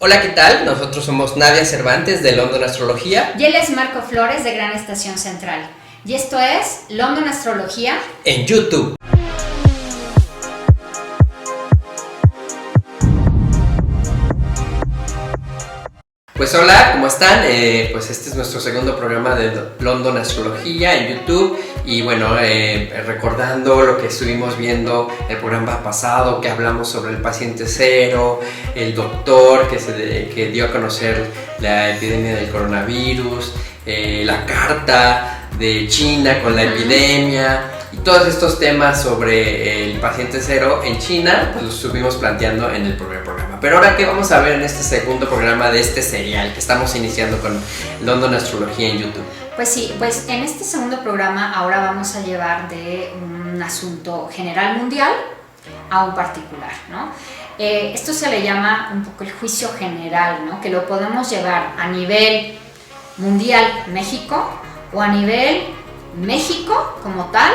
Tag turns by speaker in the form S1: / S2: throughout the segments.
S1: Hola, ¿qué tal? Nosotros somos Nadia Cervantes de London Astrología.
S2: Y él es Marco Flores de Gran Estación Central. Y esto es London Astrología
S1: en YouTube. Pues hola, ¿cómo están? Pues este es nuestro segundo programa de London Astrología en YouTube. Y bueno, recordando lo que estuvimos viendo el programa pasado, que hablamos sobre el paciente cero, el doctor que dio a conocer la epidemia del coronavirus, la carta de China con la epidemia y todos estos temas sobre el paciente cero en China, pues los estuvimos planteando en el primer programa. Pero ahora, ¿qué vamos a ver en este segundo programa de este serial que estamos iniciando con London Astrología en YouTube?
S2: Pues sí, pues en este segundo programa ahora vamos a llevar de un asunto general mundial a un particular, ¿no? Esto se le llama un poco el juicio general, ¿no? Que lo podemos llevar a nivel mundial México o a nivel México como tal,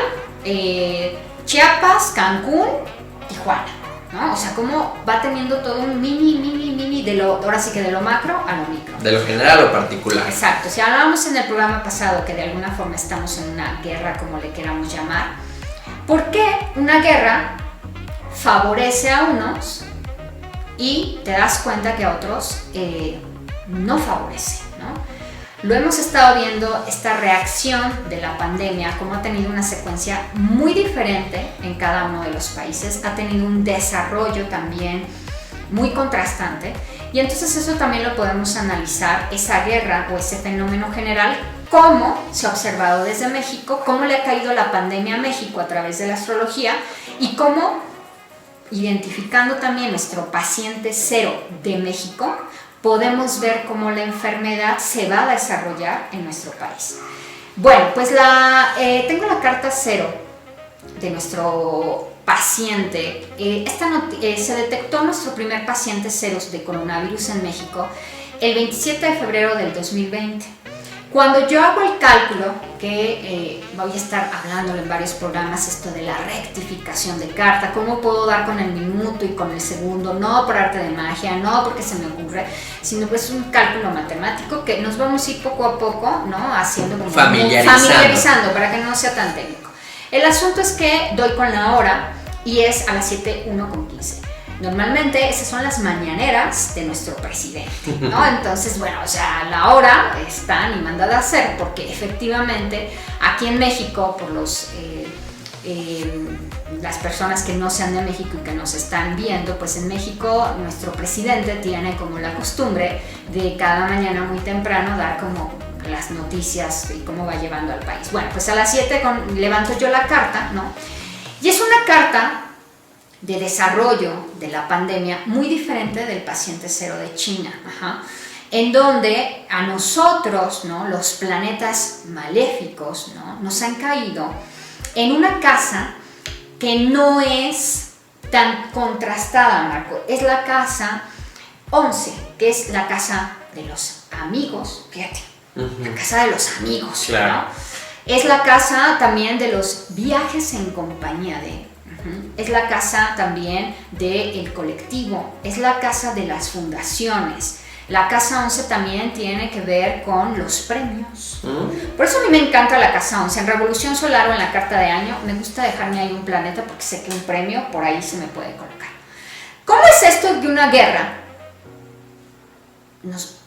S2: Chiapas, Cancún, Tijuana, ¿no? O sea, cómo va teniendo todo un mini ahora sí que de lo macro a lo micro.
S1: De lo general a lo particular.
S2: Exacto. Si hablábamos en el programa pasado que de alguna forma estamos en una guerra, como le queramos llamar, ¿por qué una guerra favorece a unos y te das cuenta que a otros no favorece, ¿no? Lo hemos estado viendo, esta reacción de la pandemia, cómo ha tenido una secuencia muy diferente en cada uno de los países, ha tenido un desarrollo también muy contrastante, y entonces eso también lo podemos analizar, esa guerra o ese fenómeno general, cómo se ha observado desde México, cómo le ha caído la pandemia a México a través de la astrología y cómo, identificando también nuestro paciente cero de México, podemos ver cómo la enfermedad se va a desarrollar en nuestro país. Bueno, pues tengo la carta cero de nuestro paciente. Se detectó nuestro primer paciente cero de coronavirus en México el 27 de febrero del 2020. Cuando yo hago el cálculo, que voy a estar hablándolo en varios programas, esto de la rectificación de carta, cómo puedo dar con el minuto y con el segundo, no por arte de magia, no porque se me ocurre, sino pues un cálculo matemático que nos vamos a ir poco a poco, ¿no? Haciendo como familiarizando para que no sea tan técnico. El asunto es que doy con la hora y es a las 7:01:15. Normalmente esas son las mañaneras de nuestro presidente, ¿no? Entonces, bueno, o sea, la hora está ni mandada a hacer, porque efectivamente aquí en México, por las personas que no sean de México y que nos están viendo, pues en México nuestro presidente tiene como la costumbre de cada mañana muy temprano dar como las noticias y cómo va llevando al país. Bueno, pues a las 7 levanto yo la carta, ¿no? Y es una carta de desarrollo de la pandemia muy diferente del paciente cero de China, en donde a nosotros, ¿no? Los planetas maléficos, ¿no? Nos han caído en una casa que no es tan contrastada, Marco. Es la casa 11, que es la casa de los amigos, fíjate, la casa de los amigos, claro, ¿no? Es la casa también de los viajes en compañía de... Es la casa también del colectivo, es la casa de las fundaciones. La casa 11 también tiene que ver con los premios. Por eso a mí me encanta la casa 11. En Revolución Solar o en la carta de año me gusta dejarme ahí un planeta porque sé que un premio por ahí se me puede colocar. ¿Cómo es esto de una guerra? Nos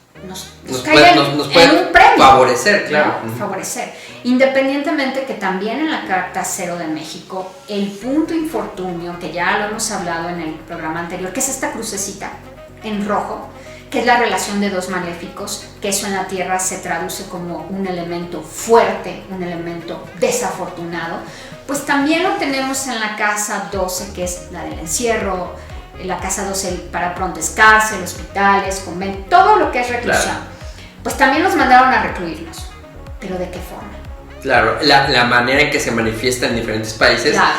S2: puede
S1: un premio, favorecer, claro.
S2: ¿No? Favorecer. Independientemente que también en la carta cero de México, el punto infortunio, que ya lo hemos hablado en el programa anterior, que es esta crucecita en rojo, que es la relación de dos maléficos, que eso en la Tierra se traduce como un elemento fuerte, un elemento desafortunado, pues también lo tenemos en la casa 12, que es la del encierro. La casa 12 para pronto es cárcel, hospitales, convento, todo lo que es reclusión. Claro. Pues también nos mandaron a recluirnos. ¿Pero de qué forma?
S1: Claro, la manera en que se manifiesta en diferentes países, claro,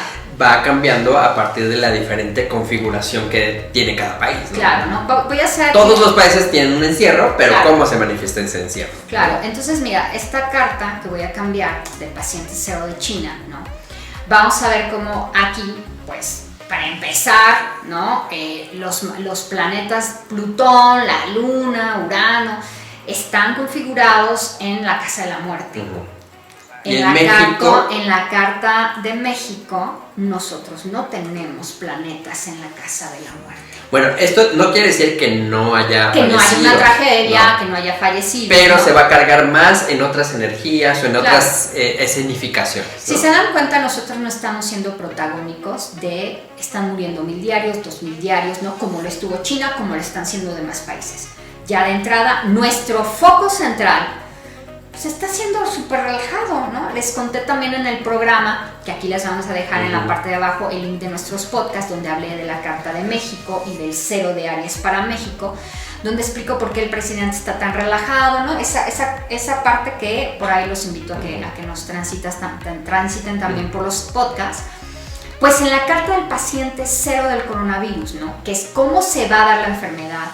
S1: va cambiando a partir de la diferente configuración que tiene cada país, ¿no? Claro, ¿no? Voy a hacer... Todos los países tienen un encierro, pero claro, ¿cómo se manifiesta ese encierro?
S2: Claro, entonces mira, esta carta que voy a cambiar del paciente cero de China, ¿no? Vamos a ver cómo aquí, pues... para empezar, ¿no? Los planetas Plutón, la Luna, Urano, están configurados en la casa de la muerte.
S1: ¿Y en México?
S2: En la carta de México, nosotros no tenemos planetas en la casa de la muerte.
S1: Bueno, esto no quiere decir que no haya
S2: que no haya una tragedia,
S1: no.
S2: Que no haya fallecido.
S1: Pero
S2: ¿no?
S1: se va a cargar más en otras energías o en otras escenificaciones.
S2: Si se dan cuenta, nosotros no estamos siendo protagónicos de están muriendo 1000 diarios, 2000 diarios, ¿no? Como lo estuvo China, como lo están haciendo demás países. Ya de entrada, nuestro foco central se está haciendo súper relajado, ¿no? Les conté también en el programa, que aquí les vamos a dejar en la parte de abajo el link de nuestros podcasts, donde hablé de la Carta de México y del 0 de Aries para México, donde explico por qué el presidente está tan relajado, ¿no? Esa parte que por ahí los invito a que nos transiten también por los podcasts. Pues en la Carta del paciente 0 del coronavirus, ¿no? Que es cómo se va a dar la enfermedad,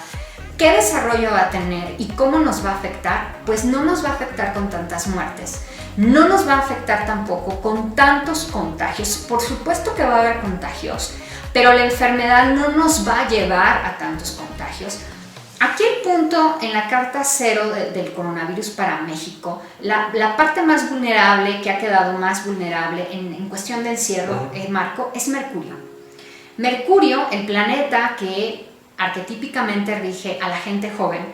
S2: ¿qué desarrollo va a tener y cómo nos va a afectar? Pues no nos va a afectar con tantas muertes, no nos va a afectar tampoco con tantos contagios. Por supuesto que va a haber contagios, pero la enfermedad no nos va a llevar a tantos contagios. Aquí el punto en la carta 0 del coronavirus para México, la parte más vulnerable, que ha quedado más vulnerable en cuestión de encierro, Marco, es Mercurio. Mercurio, el planeta que arquetípicamente rige a la gente joven,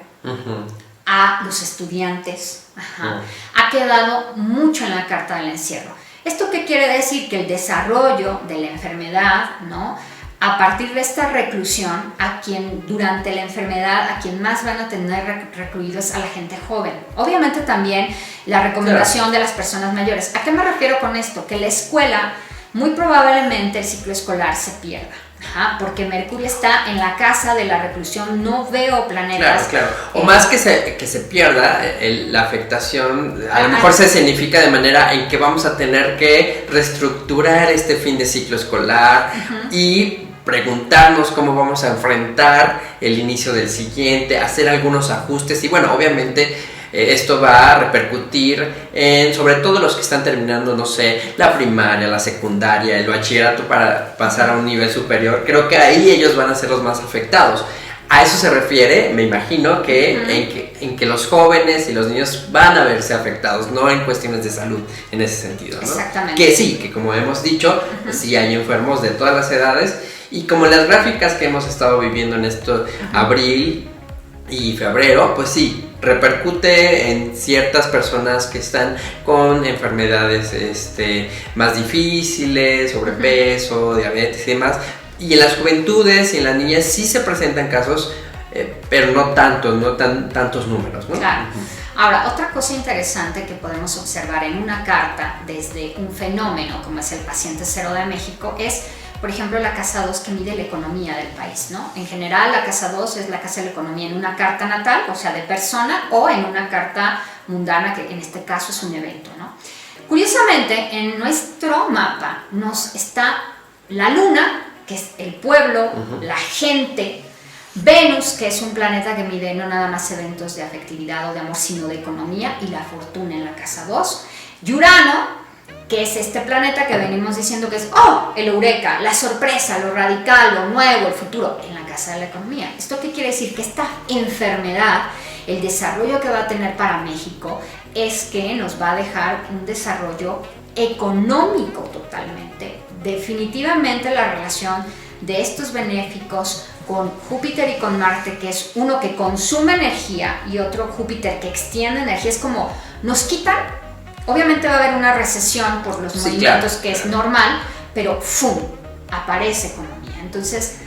S2: a los estudiantes, ha quedado mucho en la carta del encierro. ¿Esto qué quiere decir? Que el desarrollo de la enfermedad, ¿no? A partir de esta reclusión, durante la enfermedad, a quien más van a tener recluidos a la gente joven. Obviamente también la recomendación de las personas mayores. ¿A qué me refiero con esto? Que la escuela, muy probablemente el ciclo escolar se pierda. Porque Mercurio está en la casa de la reclusión, no veo planetas.
S1: Claro. O más que se pierda la afectación, a lo mejor se significa de manera en que vamos a tener que reestructurar este fin de ciclo escolar y preguntarnos cómo vamos a enfrentar el inicio del siguiente, hacer algunos ajustes y bueno, obviamente esto va a repercutir en sobre todo los que están terminando, no sé, la primaria, la secundaria, el bachillerato para pasar a un nivel superior. Creo que ahí ellos van a ser los más afectados. A eso se refiere, me imagino, en que los jóvenes y los niños van a verse afectados, no en cuestiones de salud en ese sentido, ¿no?
S2: Exactamente.
S1: Que sí, que como hemos dicho, sí hay enfermos de todas las edades y como las gráficas que hemos estado viviendo en esto abril y febrero, pues sí, repercute en ciertas personas que están con enfermedades más difíciles, sobrepeso, diabetes y demás. Y en las juventudes y en las niñas sí se presentan casos, pero no tantos números, ¿no?
S2: Claro. Ahora, otra cosa interesante que podemos observar en una carta desde un fenómeno como es el paciente 0 de México es, por ejemplo, la casa 2 que mide la economía del país, ¿no? En general, la casa 2 es la casa de la economía en una carta natal, o sea, de persona, o en una carta mundana, que en este caso es un evento, ¿no? Curiosamente, en nuestro mapa nos está la Luna, que es el pueblo, la gente, Venus, que es un planeta que mide no nada más eventos de afectividad o de amor, sino de economía y la fortuna en la casa 2, y Urano, que es este planeta que venimos diciendo que es el eureka, la sorpresa, lo radical, lo nuevo, el futuro, en la casa de la economía. ¿Esto qué quiere decir? Que esta enfermedad, el desarrollo que va a tener para México es que nos va a dejar un desarrollo económico totalmente. Definitivamente la relación de estos benéficos con Júpiter y con Marte, que es uno que consume energía y otro Júpiter que extiende energía, es como nos quitan. Obviamente va a haber una recesión por los movimientos, que es normal, pero ¡fum! Aparece economía. Entonces,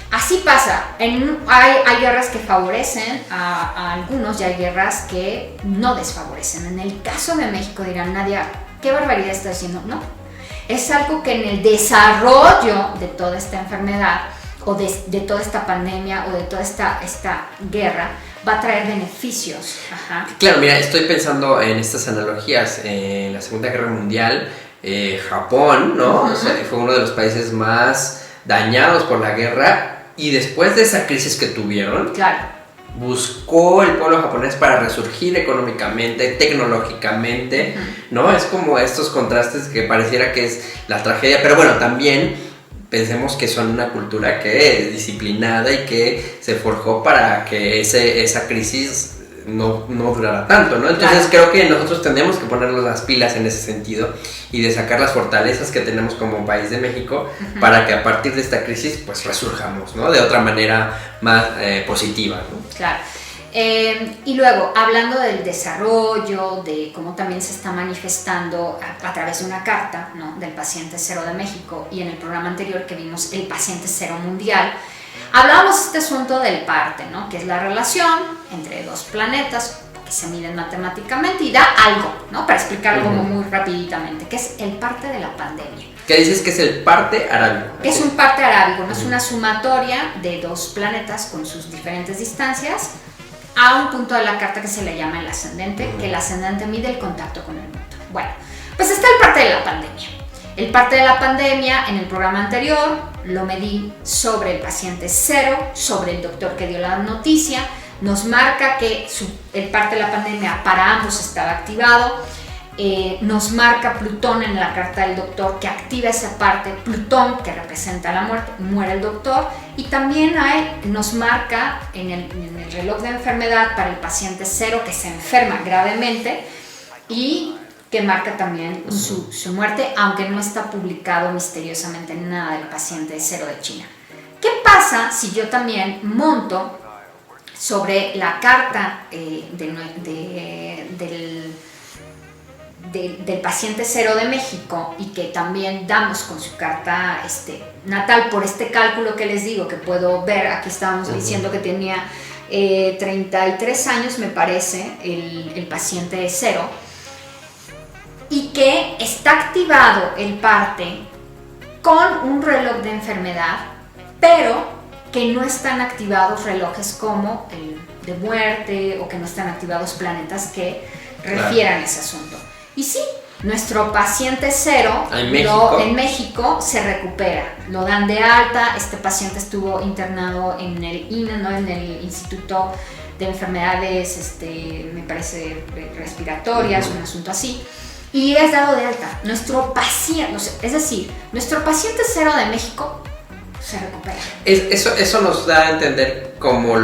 S2: así pasa. Hay guerras que favorecen a algunos y hay guerras que no desfavorecen. En el caso de México dirán, Nadia, ¿qué barbaridad estás diciendo? No. Es algo que en el desarrollo de toda esta enfermedad o de toda esta pandemia o de toda esta guerra va a traer beneficios.
S1: Claro, mira, estoy pensando en estas analogías. En la Segunda Guerra Mundial, Japón, ¿no? O sea, fue uno de los países más dañados por la guerra y después de esa crisis que tuvieron, buscó el pueblo japonés para resurgir económicamente, tecnológicamente, ¿no? Es como estos contrastes que pareciera que es la tragedia, pero bueno, también pensemos que son una cultura que es disciplinada y que se forjó para que esa crisis no durara tanto, ¿no? Entonces creo que nosotros tenemos que ponernos las pilas en ese sentido y de sacar las fortalezas que tenemos como país de México para que a partir de esta crisis pues resurjamos, ¿no? De otra manera más positiva, ¿no?
S2: Claro. Y luego, hablando del desarrollo, de cómo también se está manifestando a través de una carta, ¿no? Del paciente cero de México, y en el programa anterior que vimos el paciente cero mundial, hablábamos de este asunto del parte, ¿no? Que es la relación entre dos planetas que se miden matemáticamente y da algo, ¿no? Para explicarlo como muy rapiditamente, que es el parte de la pandemia.
S1: ¿Qué dices que es el parte arábigo?
S2: Es un parte arábigo, ¿no? Es una sumatoria de dos planetas con sus diferentes distancias a un punto de la carta que se le llama el ascendente, que el ascendente mide el contacto con el mundo. Bueno, pues está el parte de la pandemia. El parte de la pandemia, en el programa anterior, lo medí sobre el paciente cero, sobre el doctor que dio la noticia, nos marca que el parte de la pandemia para ambos estaba activado, nos marca Plutón en la carta del doctor que activa esa parte, Plutón que representa la muerte, muere el doctor, y también nos marca en el reloj de enfermedad para el paciente cero que se enferma gravemente y que marca también su muerte, aunque no está publicado misteriosamente nada del paciente cero de China. ¿Qué pasa si yo también monto sobre la carta del paciente cero de México y que también damos con su carta natal por este cálculo que les digo que puedo ver? Aquí estábamos diciendo que tenía 33 años, me parece, el paciente cero, y que está activado el parte con un reloj de enfermedad, pero que no están activados relojes como el de muerte o que no están activados planetas que refieran ese asunto. Y sí, nuestro paciente cero en México se recupera, lo dan de alta. Este paciente estuvo internado en el INE, ¿no? En el Instituto de Enfermedades, me parece, respiratorias, un asunto así, y es dado de alta. Nuestro paciente, es decir, nuestro paciente cero de México se recupera.
S1: Eso nos da a entender cómo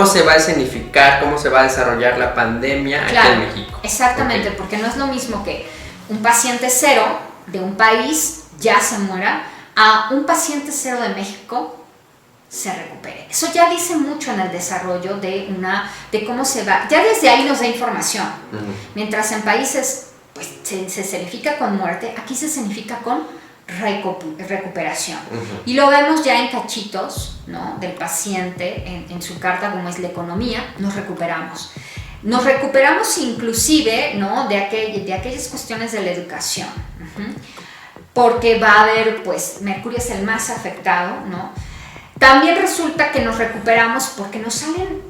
S1: se va a escenificar, cómo se va a desarrollar la pandemia, claro, aquí en México.
S2: Exactamente, porque no es lo mismo que un paciente cero de un país ya se muera a un paciente cero de México se recupere. Eso ya dice mucho en el desarrollo de cómo se va. Ya desde ahí nos da información. Mientras en países pues se escenifica con muerte, aquí se escenifica con recuperación. Y lo vemos ya en cachitos, ¿no? Del paciente en su carta, como es la economía. Nos recuperamos inclusive, ¿no? de aquellas cuestiones de la educación, porque va a haber, pues Mercurio es el más afectado, ¿no? También resulta que nos recuperamos porque nos salen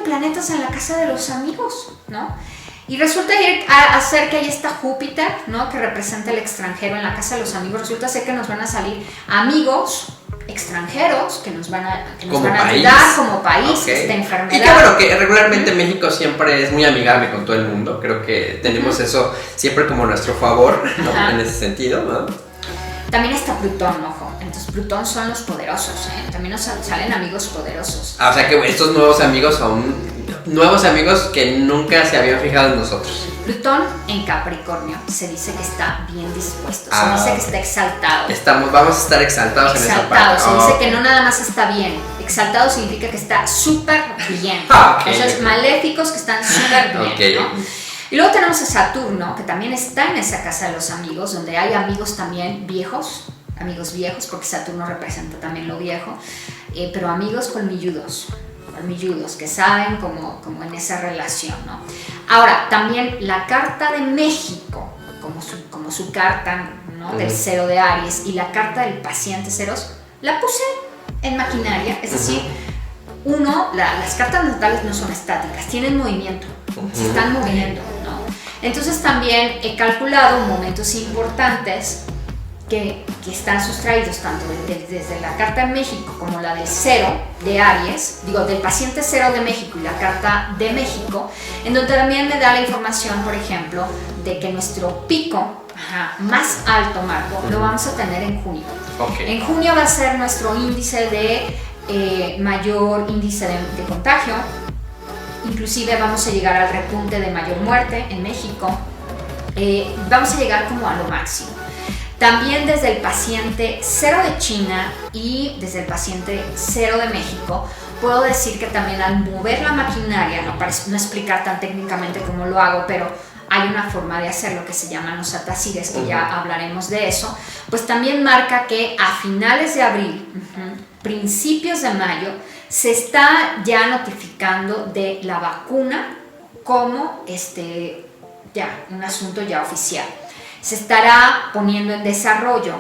S2: planetas en la casa de los amigos, ¿no? Y resulta ser que ahí está Júpiter, ¿no? Que representa el extranjero en la casa de los amigos. Resulta ser que nos van a salir amigos extranjeros que nos van a ayudar como país, esta enfermedad.
S1: Y que bueno, que regularmente México siempre es muy amigable con todo el mundo. Creo que tenemos eso siempre como nuestro favor, ¿no? En ese sentido, ¿no?
S2: También está Plutón, ojo. Entonces Plutón son los poderosos, ¿eh? También nos salen amigos poderosos.
S1: O sea que estos nuevos amigos son nuevos amigos que nunca se habían fijado en nosotros.
S2: Plutón en Capricornio se dice que está bien dispuesto, se dice que está exaltado.
S1: Vamos a estar exaltados en esa parte.
S2: Se dice que no nada más está bien, exaltado significa que está súper bien. Esos maléficos que están súper bien, ¿no? Y luego tenemos a Saturno, que también está en esa casa de los amigos, donde hay amigos también amigos viejos, porque Saturno representa también lo viejo, pero amigos colmilludos, que saben como en esa relación, ¿no? Ahora, también la carta de México, como su carta, ¿no? Del cero de Aries, y la carta del paciente ceros, la puse en maquinaria, es decir, las cartas natales no son estáticas, tienen movimiento, se están moviendo, ¿no? Entonces también he calculado momentos importantes que están sustraídos tanto desde la carta de México como la del cero de Aries, del paciente cero de México y la carta de México, en donde también me da la información, por ejemplo, de que nuestro pico más alto, Marco, lo vamos a tener en junio.
S1: Okay.
S2: En junio va a ser nuestro índice de mayor índice de contagio. Inclusive vamos a llegar al repunte de mayor muerte en México. Vamos a llegar como a lo máximo. También desde el paciente cero de China y desde el paciente cero de México, puedo decir que también al mover la maquinaria, no explicar tan técnicamente cómo lo hago, pero hay una forma de hacerlo que se llaman los atacires, que ya hablaremos de eso, pues también marca que a finales de abril, principios de mayo, se está ya notificando de la vacuna como ya un asunto ya oficial. Se estará poniendo en desarrollo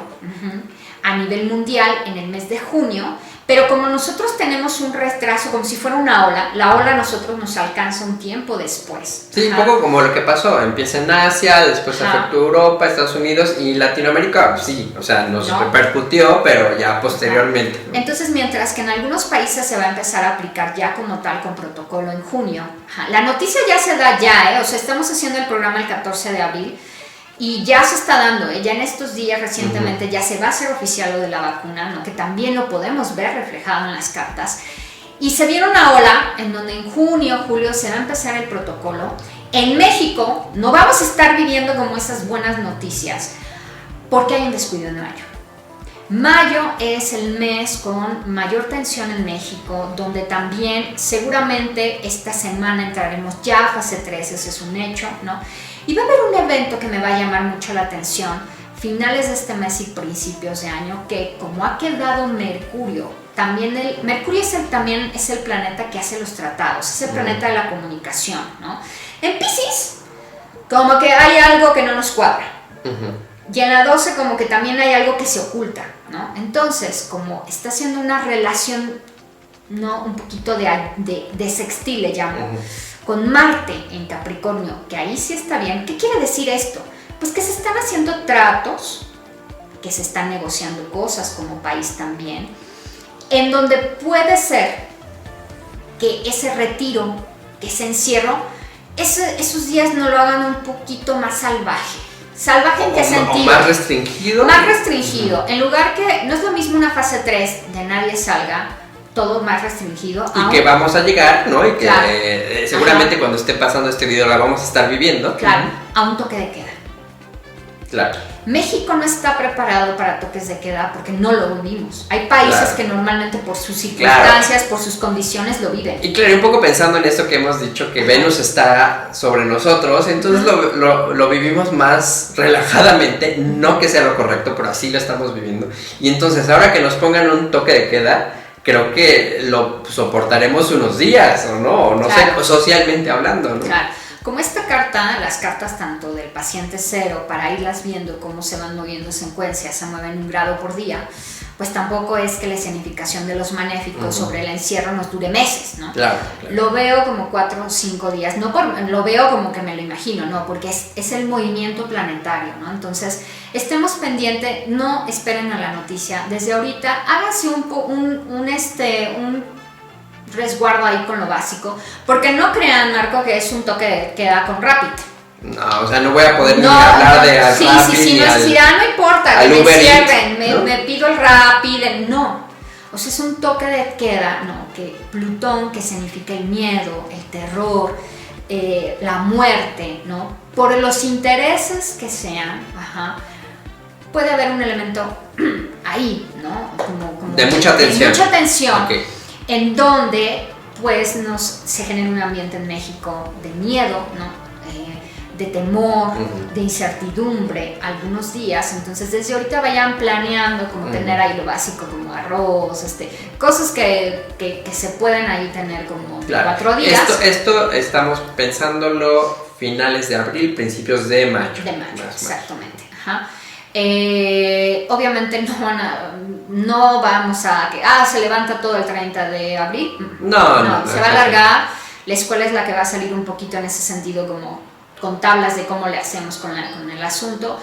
S2: a nivel mundial en el mes de junio, pero como nosotros tenemos un retraso, como si fuera una ola, la ola a nosotros nos alcanza un tiempo después.
S1: Sí, un poco como lo que pasó, empieza en Asia, después afectó Europa, Estados Unidos y Latinoamérica, sí, o sea, nos repercutió, pero ya posteriormente.
S2: Entonces, mientras que en algunos países se va a empezar a aplicar ya como tal con protocolo en junio, la noticia ya se da ya, o sea, estamos haciendo el programa el 14 de abril, y ya se está dando, ya en estos días recientemente ya se va a hacer oficial lo de la vacuna, ¿no? Que también lo podemos ver reflejado en las cartas. Y se viene una ola en donde en junio, julio se va a empezar el protocolo. En México no vamos a estar viviendo como esas buenas noticias porque hay un descuido en mayo. Mayo es el mes con mayor tensión en México, donde también seguramente esta semana entraremos ya a fase 3, ese es un hecho, ¿no? Y va a haber un evento que me va a llamar mucho la atención, finales de este mes y principios de año, que como ha quedado Mercurio, Mercurio también es el planeta que hace los tratados, es el planeta de la comunicación, ¿no? En Piscis, como que hay algo que no nos cuadra. Y en la 12 como que también hay algo que se oculta, ¿no? Entonces, como está haciendo una relación, ¿no? Un poquito de sextil, le llamo, con Marte en Capricornio, que ahí sí está bien. ¿Qué quiere decir esto? Pues que se están haciendo tratos, que se están negociando cosas como país también, en donde puede ser que ese retiro, que ese encierro, esos días no lo hagan un poquito más salvaje. ¿Salvaje en qué sentido?
S1: Más restringido.
S2: Más restringido. En lugar que, no es lo mismo una fase 3 de nadie salga, todo más restringido.
S1: Y que vamos a llegar, ¿no? Y que seguramente cuando esté pasando este video la vamos a estar viviendo.
S2: Claro, a un toque de queda.
S1: Claro.
S2: México no está preparado para toques de queda porque no lo vivimos. Hay países que normalmente por sus circunstancias, por sus condiciones lo viven.
S1: Y claro, un poco pensando en esto que hemos dicho, que Venus está sobre nosotros, entonces lo vivimos más relajadamente, no que sea lo correcto, pero así lo estamos viviendo. Y entonces ahora que nos pongan un toque de queda, creo que lo soportaremos unos días, ¿o no? O no sé, socialmente hablando, ¿no?
S2: Claro. Como esta carta, las cartas tanto del paciente cero, para irlas viendo cómo se van moviendo en secuencia, se mueven 1 grado por día, pues tampoco es que la escenificación de los maléficos sobre el encierro nos dure meses, ¿no?
S1: Claro.
S2: Lo veo como 4 o 5 días, lo veo como que me lo imagino, ¿no? Porque es el movimiento planetario, ¿no? Entonces, estemos pendientes, no esperen a la noticia. Desde ahorita, hágase un resguardo ahí con lo básico, porque no crean, Marco, que es un toque de queda con Rapid.
S1: No, o sea, no voy a poder ni hablar de al Rapid
S2: sí, no importa, que me cierren, me pido el Rapid, no. O sea, es un toque de queda, ¿no? Que Plutón, que significa el miedo, el terror, la muerte, ¿no? Por los intereses que sean, puede haber un elemento ahí, ¿no? Como
S1: de mucha tensión.
S2: De mucha tensión.
S1: Okay.
S2: En donde pues se genera un ambiente en México de miedo, ¿no? De temor, de incertidumbre algunos días. Entonces desde ahorita vayan planeando como tener ahí lo básico como arroz, cosas que se pueden ahí tener como 4 días.
S1: Esto estamos pensándolo finales de abril, principios de mayo.
S2: De mayo, exactamente. Obviamente no vamos a que se levanta todo el 30 de abril. No, se va a alargar. La escuela es la que va a salir un poquito en ese sentido, como con tablas de cómo le hacemos con el asunto.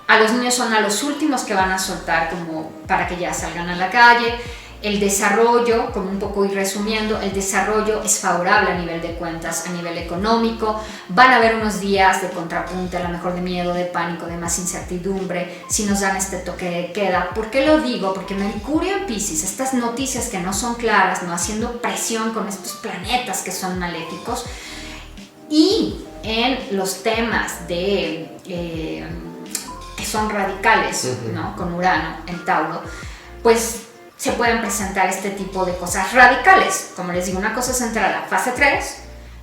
S2: A los niños son a los últimos que van a soltar como para que ya salgan a la calle. El desarrollo, como un poco ir resumiendo, el desarrollo es favorable a nivel de cuentas, a nivel económico. Van a haber unos días de contrapunte, a lo mejor de miedo, de pánico, de más incertidumbre, si nos dan este toque de queda. ¿Por qué lo digo? Porque Mercurio en Piscis, estas noticias que no son claras, no haciendo presión con estos planetas que son maléficos, y en los temas de que son radicales, ¿no? Con Urano en Tauro, pues se pueden presentar este tipo de cosas radicales. Como les digo, una cosa es entrar a la fase 3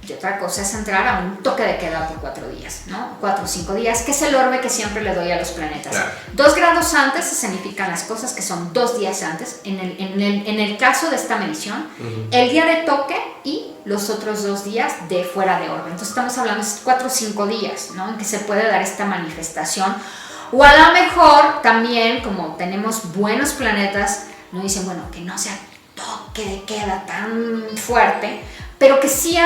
S2: y otra cosa es entrar a un toque de queda por 4 días, ¿no? 4 o 5 días, que es el orbe que siempre le doy a los planetas.
S1: Claro.
S2: 2 grados antes se significan las cosas que son 2 días antes, en el caso de esta medición, el día de toque y los otros 2 días de fuera de orbe. Entonces estamos hablando de 4 o 5 días, ¿no? En que se puede dar esta manifestación. O a lo mejor también, como tenemos buenos planetas, nos dicen, bueno, que no sea toque de queda tan fuerte, pero que sí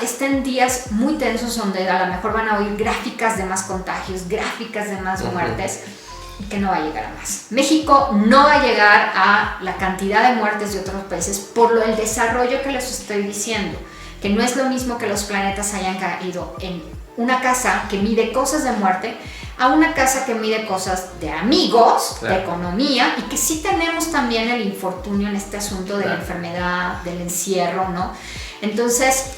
S2: estén días muy tensos donde a lo mejor van a oír gráficas de más contagios, gráficas de más muertes, y que no va a llegar a más. México no va a llegar a la cantidad de muertes de otros países por el desarrollo que les estoy diciendo, que no es lo mismo que los planetas hayan caído en una casa que mide cosas de muerte a una casa que mide cosas de amigos, claro, de economía, y que sí tenemos también el infortunio en este asunto de, claro, la enfermedad, del encierro, ¿no? Entonces,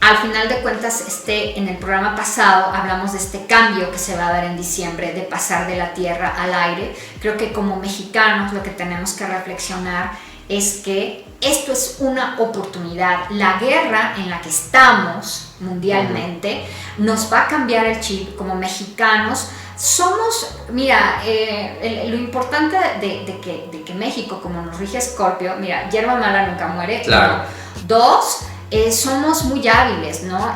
S2: al final de cuentas, en el programa pasado hablamos de este cambio que se va a dar en diciembre, de pasar de la tierra al aire. Creo que como mexicanos lo que tenemos que reflexionar es que esto es una oportunidad. La guerra en la que estamos mundialmente nos va a cambiar el chip. Como mexicanos somos, mira, lo importante de que México, como nos rige Escorpio, mira, hierba mala nunca muere.
S1: Claro.
S2: 2, somos muy hábiles, ¿no?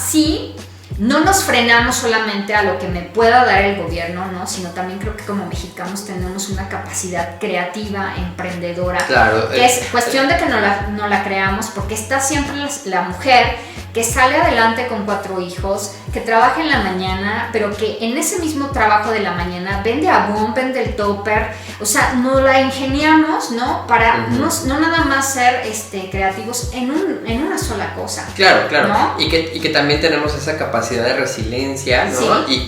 S2: Sí, no nos frenamos solamente a lo que me pueda dar el gobierno, ¿no? Sino también creo que como mexicanos tenemos una capacidad creativa, emprendedora, claro, que es cuestión de que no la creamos, porque está siempre la mujer que sale adelante con 4 hijos, que trabaja en la mañana, pero que en ese mismo trabajo de la mañana vende Avon, vende el topper, o sea, nos la ingeniamos, ¿no? Para no nada más ser creativos en una sola cosa.
S1: Claro, claro, ¿no? Y que también tenemos esa capacidad de resiliencia, ¿no? Sí. Y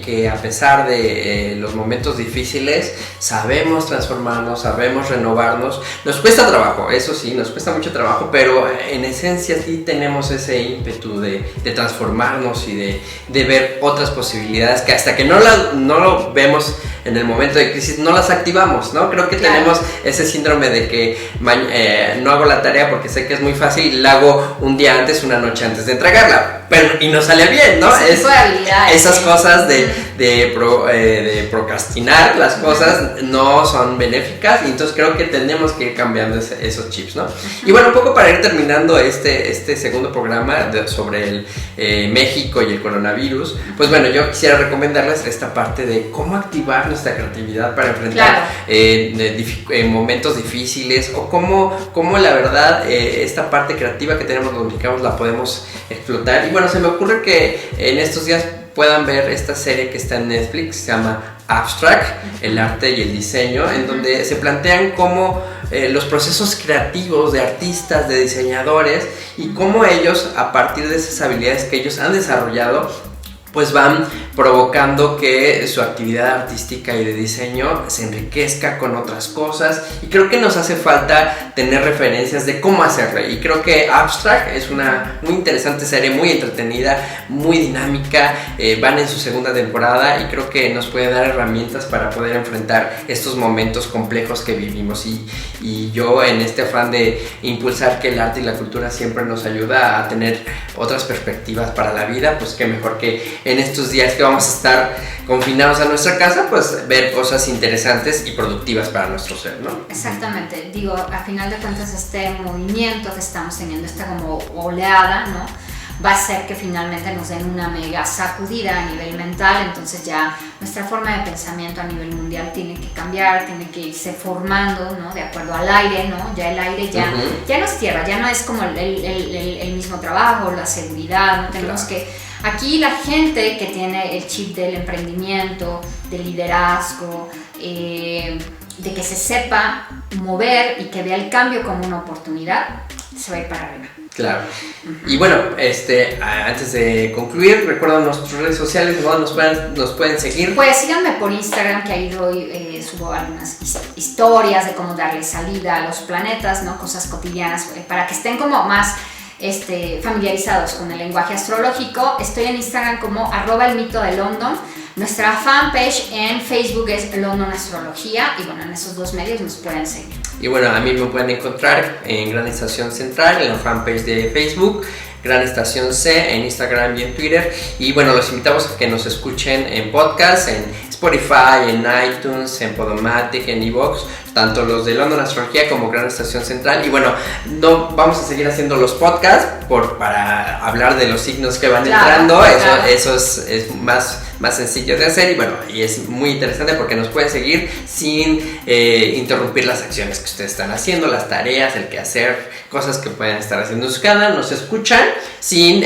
S1: que a pesar de los momentos difíciles, sabemos transformarnos, sabemos renovarnos. Nos cuesta trabajo, eso sí, nos cuesta mucho trabajo, pero en esencia sí tenemos ese ímpetu de transformarnos y de ver otras posibilidades que hasta que no lo vemos en el momento de crisis no las activamos, ¿no? Creo que claro, tenemos ese síndrome de que no hago la tarea porque sé que es muy fácil y la hago un día antes, una noche antes de entregarla, y no sale bien, ¿no? Esas cosas de procrastinar las cosas no son benéficas, y entonces creo que tenemos que ir cambiando esos chips, ¿no? Y bueno, un poco para ir terminando este segundo programa sobre el México y el coronavirus, pues bueno, yo quisiera recomendarles esta parte de cómo activar nuestra creatividad para enfrentar claro, momentos difíciles, o cómo la verdad esta parte creativa que tenemos los mexicanos la podemos explotar. Y bueno, se me ocurre que en estos días puedan ver esta serie que está en Netflix, se llama Abstract, el arte y el diseño, en donde se plantean cómo los procesos creativos de artistas, de diseñadores, y cómo ellos, a partir de esas habilidades que ellos han desarrollado, pues van provocando que su actividad artística y de diseño se enriquezca con otras cosas, y creo que nos hace falta tener referencias de cómo hacerlo, y creo que Abstract es una muy interesante serie, muy entretenida, muy dinámica, van en su segunda temporada y creo que nos puede dar herramientas para poder enfrentar estos momentos complejos que vivimos, y yo en este afán de impulsar que el arte y la cultura siempre nos ayuda a tener otras perspectivas para la vida, pues qué mejor que en estos días que vamos a estar confinados a nuestra casa, pues ver cosas interesantes y productivas para nuestro ser, ¿no?
S2: Exactamente, digo, a final de cuentas este movimiento que estamos teniendo, esta como oleada, ¿no? Va a ser que finalmente nos den una mega sacudida a nivel mental, entonces ya nuestra forma de pensamiento a nivel mundial tiene que cambiar, tiene que irse formando, ¿no? De acuerdo al aire, ¿no? Ya el aire ya no es tierra, ya no es como el mismo trabajo, la seguridad, ¿no? Tenemos que... Aquí la gente que tiene el chip del emprendimiento, del liderazgo, de que se sepa mover y que vea el cambio como una oportunidad, se va a ir para arriba.
S1: Claro. Y bueno, antes de concluir, recuerden nuestras redes sociales, ¿no? nos pueden seguir.
S2: Pues síganme por Instagram, que ahí subo algunas historias de cómo darle salida a los planetas, ¿no? Cosas cotidianas, para que estén como más familiarizados con el lenguaje astrológico. Estoy en Instagram como @elmito_de_London. Nuestra fanpage en Facebook es London Astrología, y bueno, en esos dos medios nos pueden seguir.
S1: Y bueno, a mí me pueden encontrar en Gran Estación Central, en la fanpage de Facebook, Gran Estación C, en Instagram y en Twitter. Y bueno, los invitamos a que nos escuchen en podcast, en Spotify, en iTunes, en Podomatic, en iVoox, tanto los de London Astrología como Gran Estación Central. Y bueno, no vamos a seguir haciendo los podcasts para hablar de los signos que van entrando.
S2: Claro.
S1: Eso es más sencillo de hacer, y bueno, y es muy interesante porque nos pueden seguir sin interrumpir las acciones que ustedes están haciendo, las tareas, el quehacer, cosas que pueden estar haciendo en su canal. Nos escuchan sin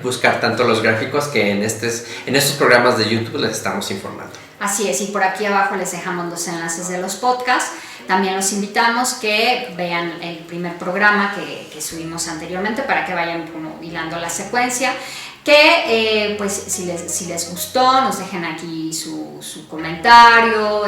S1: buscar tanto los gráficos que en estos programas de YouTube les estamos informando.
S2: Así es, y por aquí abajo les dejamos los enlaces de los podcasts. También los invitamos que vean el primer programa que subimos anteriormente, para que vayan como hilando la secuencia. Que pues si les gustó, nos dejen aquí su comentario,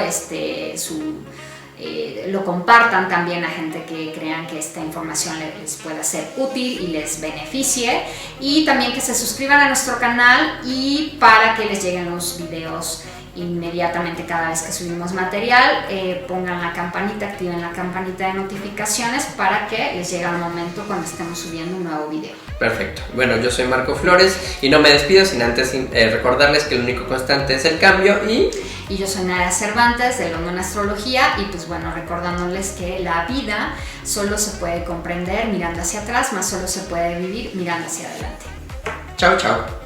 S2: lo compartan también a gente que crean que esta información les pueda ser útil y les beneficie, y también que se suscriban a nuestro canal, y para que les lleguen los videos inmediatamente cada vez que subimos material, pongan la campanita, activen la campanita de notificaciones para que les llegue al momento cuando estemos subiendo un nuevo video.
S1: Perfecto. Bueno, yo soy Marco Flores y no me despido sin antes recordarles que el único constante es el cambio. Y
S2: yo soy Nadia Cervantes de London Astrología, y pues bueno, recordándoles que la vida solo se puede comprender mirando hacia atrás, más solo se puede vivir mirando hacia adelante.
S1: Chao, chao.